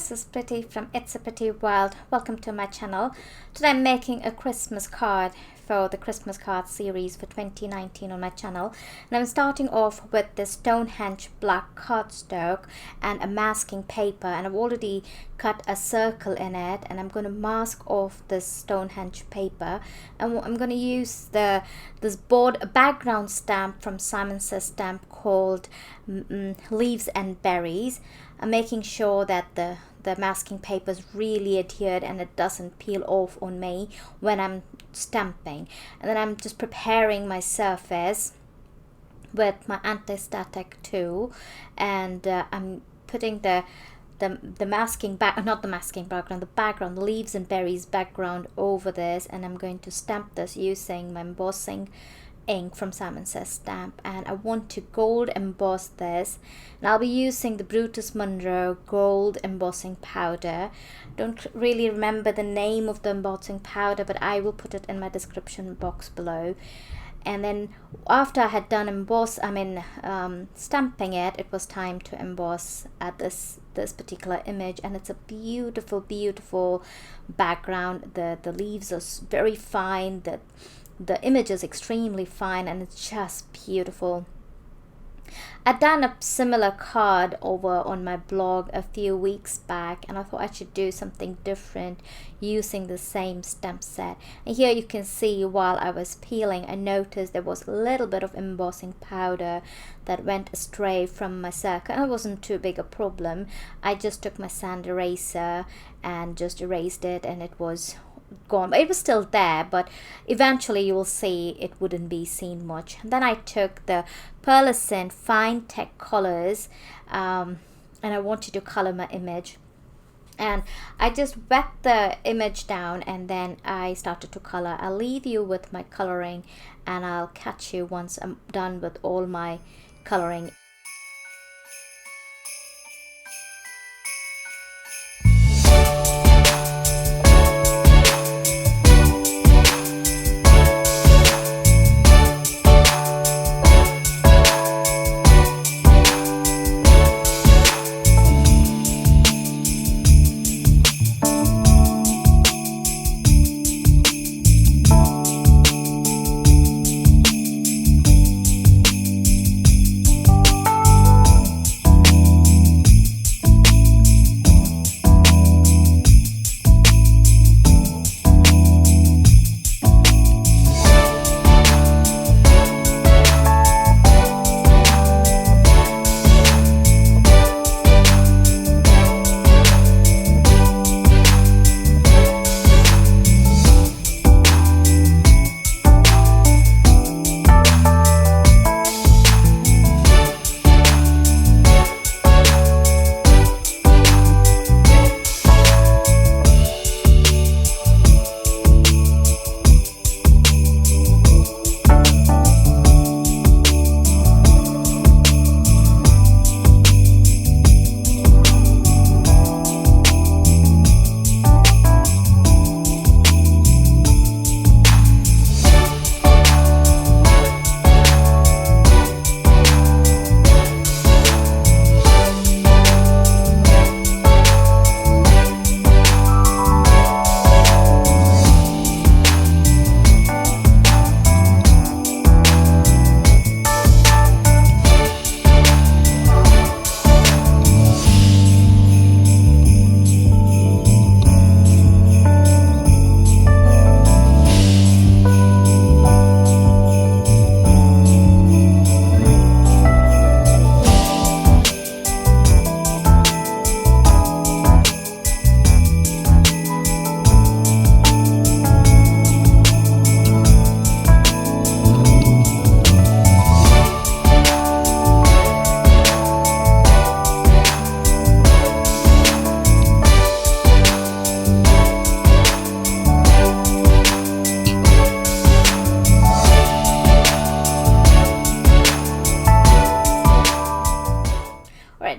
this is Pretty from It's a Pretty World. Welcome to my channel. Today I'm making a Christmas card for the Christmas card series for 2019 on my channel, and I'm starting off with this Stonehenge black cardstock and a masking paper, and I've already cut a circle in it, and I'm going to mask off this Stonehenge paper, and I'm going to use this board background stamp from SimonSaysSamp called Leaves and Berries. I'm making sure that the masking paper is really adhered and it doesn't peel off on me when I'm stamping. And then I'm just preparing my surface with my anti-static tool, and I'm putting the masking back, not the masking background, the background, Leaves and Berries background over this, and I'm going to stamp this using my embossing ink from SimonSaysSamp, and I want to gold emboss this, and I'll be using the Brutus Monroe gold embossing powder. Don't really remember the name of the embossing powder, but I will put it in my description box below. And then after I had done stamping it, it was time to emboss at this particular image, and it's a beautiful background. The leaves are very fine, the image is extremely fine, and it's just beautiful. I'd done a similar card over on my blog a few weeks back, and I thought I should do something different using the same stamp set. And here you can see while I was peeling, I noticed there was a little bit of embossing powder that went astray from my circle, and it wasn't too big a problem. I just took my sand eraser and just erased it, and it was gone. It was still there, but eventually you will see it wouldn't be seen much. And then I took the Pearlescent Finetec colors, and I wanted to color my image, and I just wet the image down, and then I started to color. I'll leave you with my coloring, and I'll catch you once I'm done with all my coloring.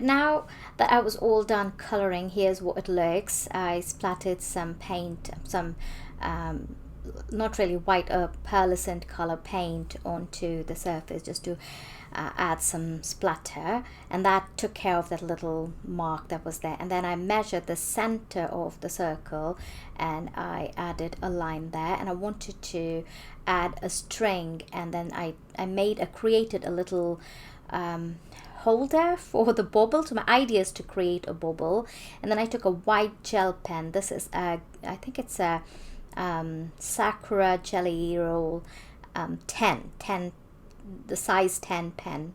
Now that I was all done coloring, here's what it looks. I splattered some paint, some not really white, a pearlescent color paint onto the surface just to add some splatter, and that took care of that little mark that was there. And then I measured the center of the circle and I added a line there, and I wanted to add a string, and then I created a little holder for the bauble. So my idea is to create a bauble, and then I took a white gel pen. This is a, I think it's a Sakura Jelly Roll 10, the size 10 pen,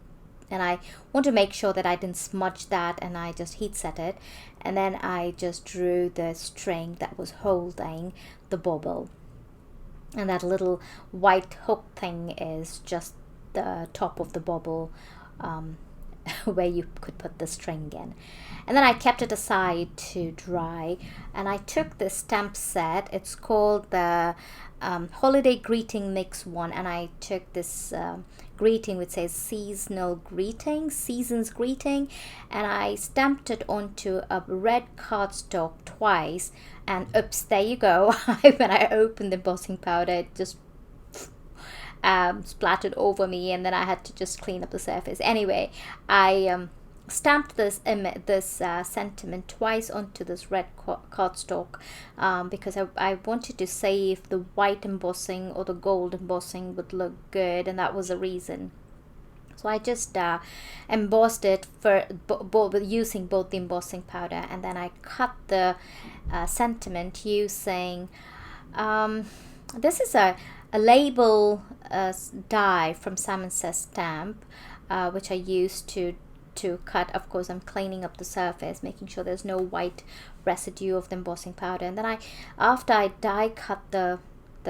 and I want to make sure that I didn't smudge that, and I just heat set it, and then I just drew the string that was holding the bauble, and that little white hook thing is just the top of the bauble, where you could put the string in. And then I kept it aside to dry, and I took this stamp set. It's called the Holiday Greeting Mix 1, and I took this greeting which says Season's Greeting, and I stamped it onto a red cardstock twice, and oops, there you go. When I opened the embossing powder, it just splattered over me, and then I had to just clean up the surface. Anyway, I stamped this sentiment twice onto this red cardstock because I wanted to see if the white embossing or the gold embossing would look good, and that was the reason. So I just embossed it using both the embossing powder, and then I cut the sentiment using this is a label die from SimonSaysSamp, which I used to cut. Of course, I'm cleaning up the surface, making sure there's no white residue of the embossing powder. And then after I die cut the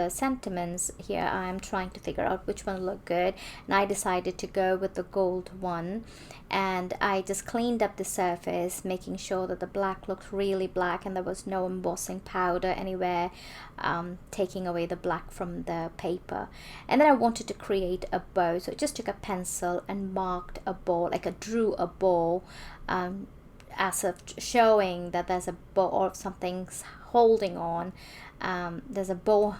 sentiments here, I'm trying to figure out which one looked good, and I decided to go with the gold one, and I just cleaned up the surface, making sure that the black looked really black and there was no embossing powder anywhere taking away the black from the paper. And then I wanted to create a bow, so I just took a pencil and marked a bow, like I drew a bow, as of showing that there's a bow or something's holding on. There's a bow,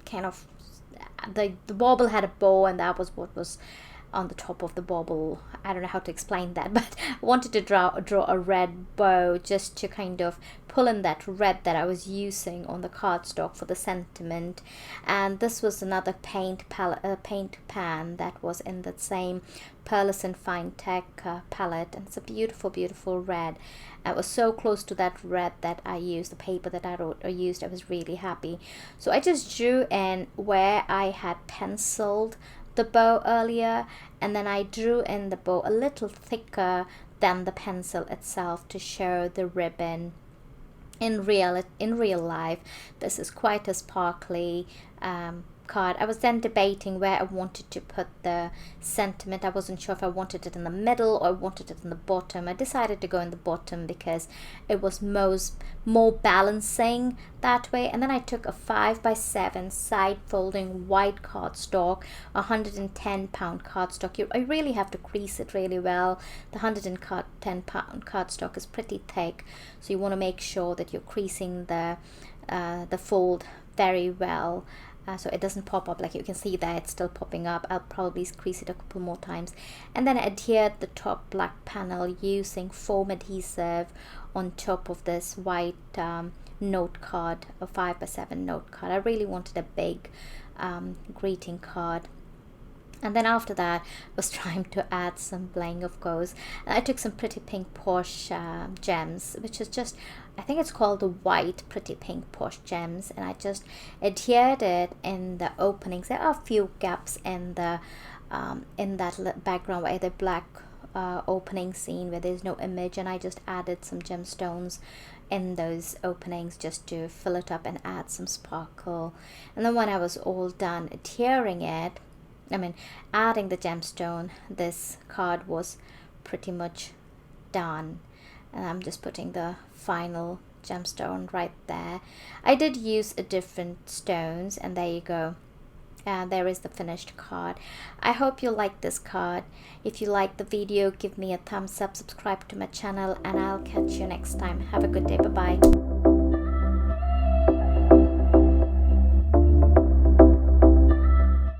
kind of, the bauble had a bow, and that was what was on the top of the bauble. I don't know how to explain that, but I wanted to draw a red bow just to kind of pull in that red that I was using on the cardstock for the sentiment. And this was another paint pan that was in that same Pearlescent Finetec palette, and it's a beautiful, beautiful red. I was so close to that red that I used, the paper that I used. I was really happy. So I just drew in where I had penciled the bow earlier, and then I drew in the bow a little thicker than the pencil itself to show the ribbon. In real life, this is quite a sparkly card. I was then debating where I wanted to put the sentiment. I wasn't sure if I wanted it in the middle or I wanted it in the bottom. I decided to go in the bottom because it was more balancing that way. And then I took a 5x7 side folding white cardstock, 110-pound cardstock. I really have to crease it really well. The 110-pound cardstock is pretty thick, so you want to make sure that you're creasing the fold very well. So it doesn't pop up. Like you can see that it's still popping up. I'll probably crease it a couple more times, and then I adhered the top black panel using foam adhesive on top of this white note card, a 5x7 note card. I really wanted a big greeting card. And then after that, I was trying to add some bling, of course. And I took some pretty pink Posh gems, which is just, I think it's called the white pretty pink Posh gems. And I just adhered it in the openings. There are a few gaps in the in that background where the black opening scene where there's no image, and I just added some gemstones in those openings just to fill it up and add some sparkle. And then when I was all done adhering it, adding the gemstone, this card was pretty much done, and I'm just putting the final gemstone right there. I did use a different stones, and there you go. There is the finished card. I hope you like this card. If you like the video, give me a thumbs up, subscribe to my channel, and I'll catch you next time. Have a good day. Bye bye.